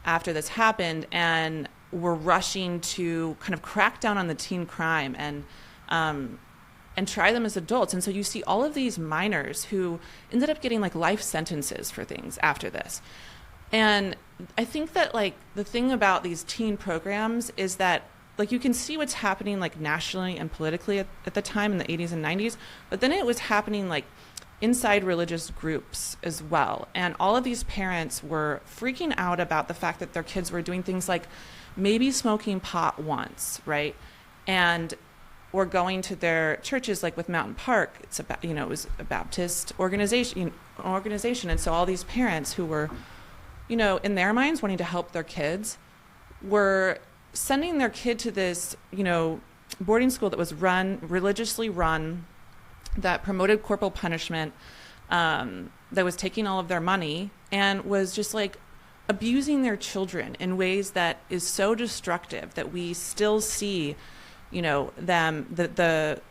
after this happened, and were rushing to kind of crack down on the teen crime and try them as adults. And so you see all of these minors who ended up getting like life sentences for things after this. And I think that like the thing about these teen programs is that like you can see what's happening like nationally and politically at the time in the 80s and 90s, but then it was happening like inside religious groups as well. And all of these parents were freaking out about the fact that their kids were doing things like maybe smoking pot once, right? And or going to their churches, like with Mountain Park, it's about, you know, it was a Baptist organization. And so all these parents who were, you know, in their minds wanting to help their kids were sending their kid to this, you know, boarding school that was religiously run, that promoted corporal punishment, that was taking all of their money and was just like abusing their children in ways that is so destructive that we still see, you know, the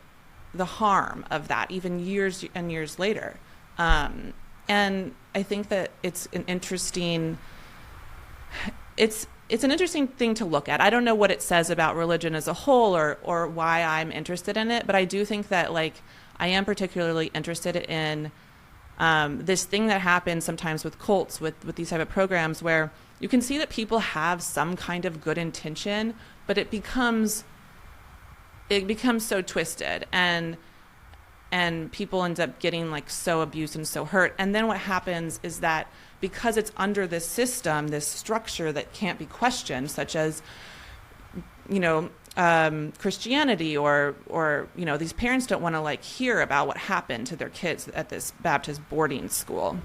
harm of that even years and years later. And I think that it's an interesting thing to look at. I don't know what it says about religion as a whole or why I'm interested in it, but I do think that like I am particularly interested in this thing that happens sometimes with cults, with these type of programs, where you can see that people have some kind of good intention, but it becomes so twisted, and people end up getting like so abused and so hurt. And then what happens is that because it's under this system, this structure that can't be questioned, such as, you know, Christianity or you know, these parents don't want to like hear about what happened to their kids at this Baptist boarding school.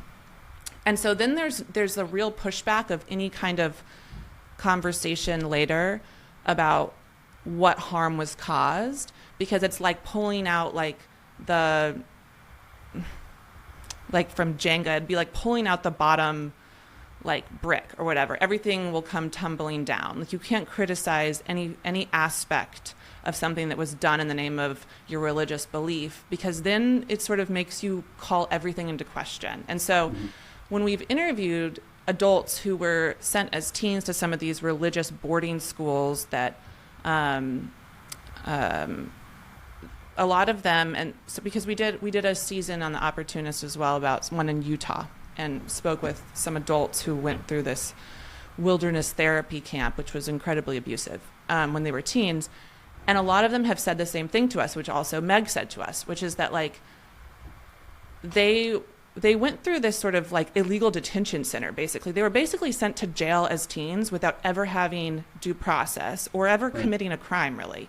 And so then there's a real pushback of any kind of conversation later about what harm was caused, because it's like pulling out like from Jenga, it'd be like pulling out the bottom like brick or whatever. Everything will come tumbling down. Like you can't criticize any aspect of something that was done in the name of your religious belief, because then it sort of makes you call everything into question. And so when we've interviewed adults who were sent as teens to some of these religious boarding schools that a lot of them, and so because we did a season on the Opportunist as well about one in Utah, and spoke with some adults who went through this wilderness therapy camp, which was incredibly abusive when they were teens. And a lot of them have said the same thing to us, which also Meg said to us, which is that like they went through this sort of like illegal detention center, basically. They were basically sent to jail as teens without ever having due process or ever committing a crime, really.